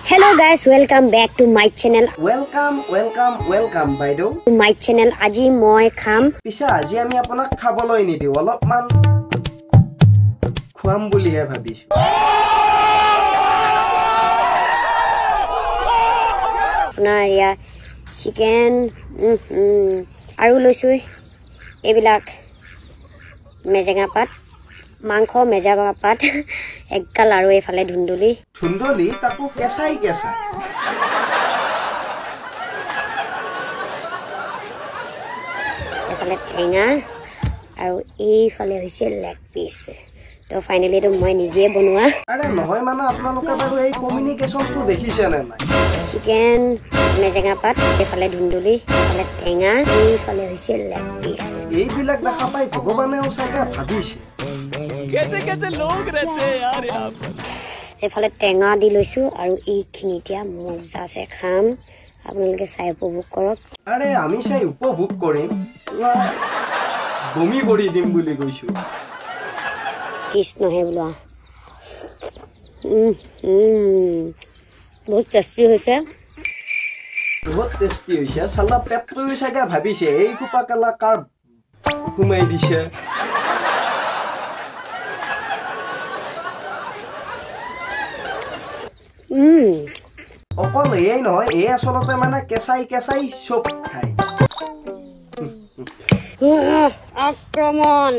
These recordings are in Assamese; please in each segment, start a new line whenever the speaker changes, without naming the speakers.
Hello guys, welcome back to my channel.
Welcome বাইদেউ
To my channel. আজি মই খাম
পিছে আজি আমি আপোনাক খাবলৈ নিদিও অলপমান খুৱাম বুলিহে ভাবিছো
আপোনাৰ ইয়া চিকেন আৰু লৈছো এইবিলাক মেজেঙা পাত মাংস মেজেঙা পাত একগাল আৰু এফালে ধুন্দুলি
তাকো কেঁচাই
এফালে টেঙা আৰু এইফালে হৈছে লেগ পিস তো ফাইনালি তো মই নিজে বনোৱা
আৰে নহয় মানে আপোনালোকে বাৰু এই কমিউনিকেশনটো দেখিছে নে নাই
চিকেন মেজেঙা পাত এফালে ধুন্দুলি এফালে টেঙা এইফালে হৈছে লেগ পিস
এইবিলাক দেখা পাই ভগৱানেও চাগে ভাবিছে
कैसे लोग रहते हैं यार यहाँ पर
এফালে টেঙা দি লৈছো আৰু এইখিনি এতিয়া মজা আছে খাম আপোনালোকে চাই উপভোগ কৰক
আৰে আমি চাই উপভোগ কৰিম বমি কৰি দিম বুলি কৈছো
কৃষ্ণ হে বোলা বহুত টেষ্টি হৈছে
বহুত টেষ্টি হৈছে চালা পেটটো চাগে ভাবিছে এই কুপা কালা কাৰ ঘুমাই দিছে অকল এই নহয় এই আসলতে মানে কেঁচাই চব খায়
আক্ৰমণ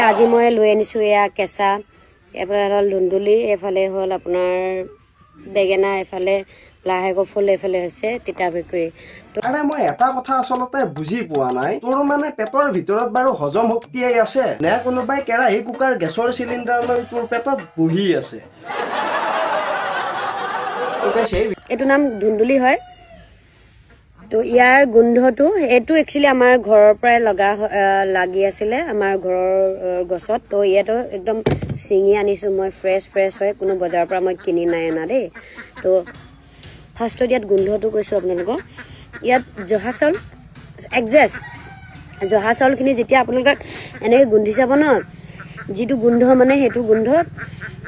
আজি মই লৈ আনিছো এয়া কেঁচা এফালে হ'ল ধুন্দুলি এফালে হ'ল আপোনাৰ বেগেনা এফালে লাহেকৈ ফুল এফালে হৈছে তিতা ভেকুৰী
আৰে মই এটা কথা আসলতে বুজি পোৱা নাই তোৰ মানে পেটৰ ভিতৰত বাৰু হজম শক্তিয়ে আছে নে কোনোবাই কেৰাহী কুকাৰ গেছৰ চিলিণ্ডাৰ লৈ তোৰ পেটত বহি আছে
এইটো নাম ধুন্দুলি হয় তো ইয়াৰ গোন্ধটো এইটো একচুয়ালি আমাৰ ঘৰৰ পৰাই লাগি আছিলে আমাৰ ঘৰৰ গছত তো ইয়াতো একদম চিঙি আনিছো মই ফ্ৰেছ হয় কোনো বজাৰৰ পৰা মই কিনি নাই আনা দেই তো ফাৰ্ষ্ট ইয়াত গোন্ধটো কৈছো আপোনালোকক ইয়াত জহা চাউল একজেক্ট জহা চাউলখিনি যেতিয়া আপোনালোকে এনেকৈ গুন্ধি চাব ন যিটো গোন্ধ মানে সেইটো গোন্ধ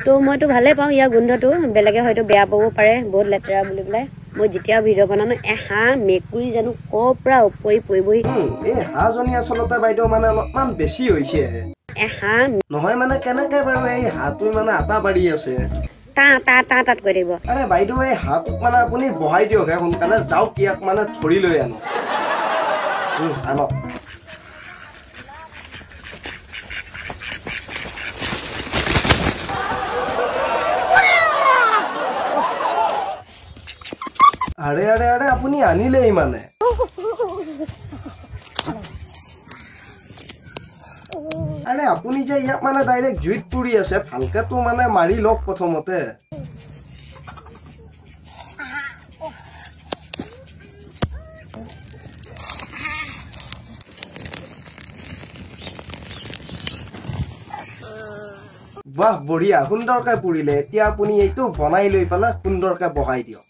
তো মইতো ভালে পাওঁ ইয়াৰ গোন্ধটো বেলেগে হয়তো বেয়া পাব পাৰে বহুত লেতেৰা বুলি পেলাই মই যেতিয়া ভিডিঅ' বনানো হাঁহ মেকুৰী জানো ক'ৰ পৰা উপৰি পৰিবহি
এই হাঁহজনী আচলতে বাইদেউ মানে অলপমান বেছি হৈছে
হাঁহ
নহয় মানে কেনেকে বাৰু এই হাঁহটো মানে আটা বাঢ়ি আছে
তাত কৈ দিব
আৰে বাইদেউ এই হাঁহটোক মানে আপুনি বহাই দিয়ক সোনকালে যাওক ইয়াক মানে ধৰি লৈ আনক আৰে আপুনি আনিলেই মানে আৰে আপুনি যে ইয়াক মানে ডাইৰেক্ট জুইত পুৰি আছে ভালকে তো মানে মাৰি লওক প্ৰথমতে বাহ বঢ়িয়া সুন্দৰকৈ পুৰিলে এতিয়া আপুনি এইটো বনাই লৈ পেলাই সুন্দৰকৈ বহাই দিয়ক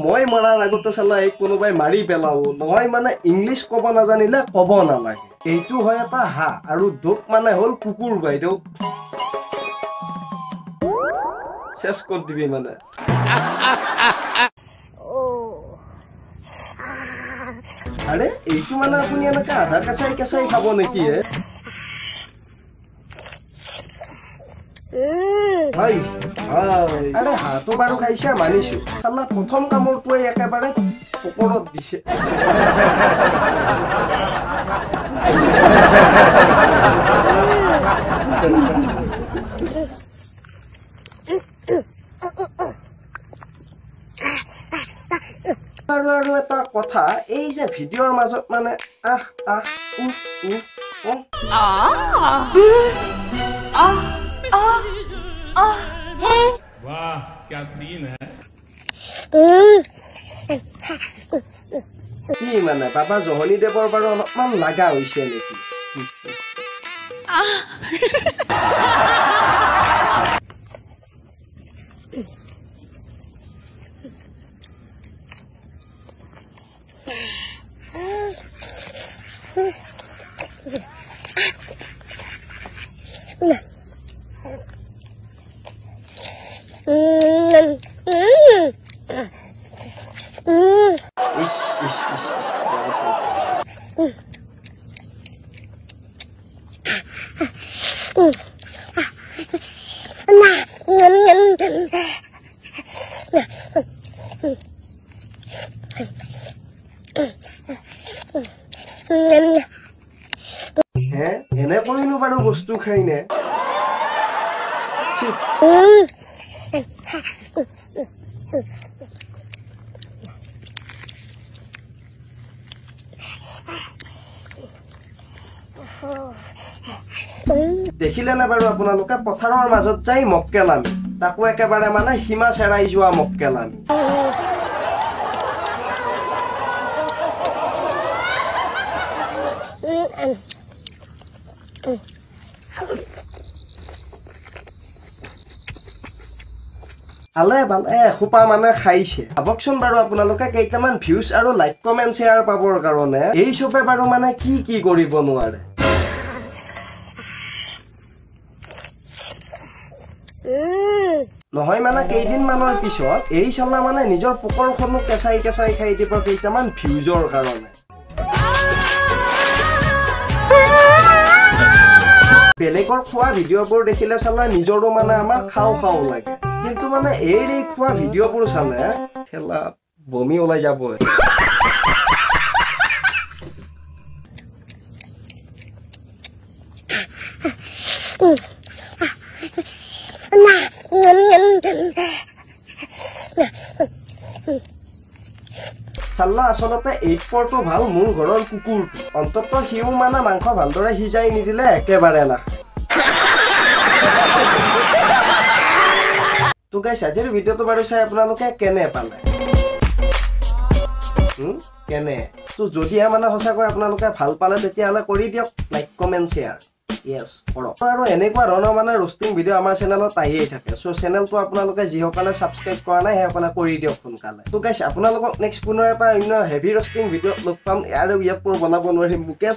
মই মৰাৰ আগতে চালা এই কোনোবাই মাৰি পেলাও নহয় মানে ইংলিছ কব নাজানিলে কব নালাগে এইটো হয় এটা হাঁহ আৰু ডগ মানে হল কুকুৰ বাইদেউ চেছ কৰি দিবি মানে আৰে এইটো মানে আপুনি এনেকে আধা কেঁচাই খাব নেকি আৰে হাঁহটো বাৰু খাইছে মানিছো চালা প্ৰথম কামৰটোৱে একেবাৰে পকৰত দিছে আৰু এটা কথা এই যে ভিডিঅ'ৰ মাজত মানে
वाह क्या सीन है
কি মানে বাবা জহনী দেৱৰ বাৰু অলপমান লাগা হৈছে নেকি বস্তু খাই নে দেখিলে না বাৰু আপোনালোকে পথাৰৰ মাজত যাই মক্কেলামি তাকো একেবাৰে মানে সীমা চেৰাই যোৱা মক্কেলামি আলে বালে এসোপা মানে খাইছে ভাবকচোন বাৰু আপোনালোকে কেইটামান ভিউজ আৰু লাইক কমেন্ট শ্বেয়াৰ পাবৰ কাৰণে এই চবে বাৰু মানে কি কি কৰিব নোৱাৰে নহয় মানে কেইদিন মানৰ পিছত এই চালা মানে নিজৰ পোকৰখনো কেঁচাই কেঁচাই খাই দিব কেইটামান ভিউজৰ কাৰণে বেলেগৰ খোৱা ভিডিঅ'বোৰ দেখিলে চালা নিজৰো মানে আমাৰ খাও খাও লাগে কিন্তু মানে এই খোৱা ভিডিঅ'বোৰ চালে খেলা বমি ওলাই যাব চাল্লা আচলতে 8-4টো ভাল মোৰ ঘৰৰ কুকুৰটো অন্তত সিও মানে মাংস ভালদৰে সিজাই নিদিলে একেবাৰে নাখায় তো গাইস আজিৰ ভিডিঅ'টো বাৰু চাই আপোনালোকে কেনে পালে কেনে তো যদি মানে সঁচাকৈ আপোনালোকে ভাল পালে তেতিয়াহ'লে কৰি দিয়ক লাইক কমেন্ট শ্বেয়াৰ Yes, আৰু এনেকুৱা ধৰণৰ মানে roasting ভিডিও আমাৰ চেনেলত আহিয়ে থাকে সো চেনেলটো আপোনালোকে যিসকলে সাবস্ক্ৰাইব কৰা নাই হেসকলে কৰি দিয়ক সোনকালে তো গাইস আপোনালোকক নেক্সট পুনৰ এটা অন্য হেভি roasting ভিডিও লগ পাম আৰু ইয়াত পুনৰ বনাব নোৱাৰিম মুকেশ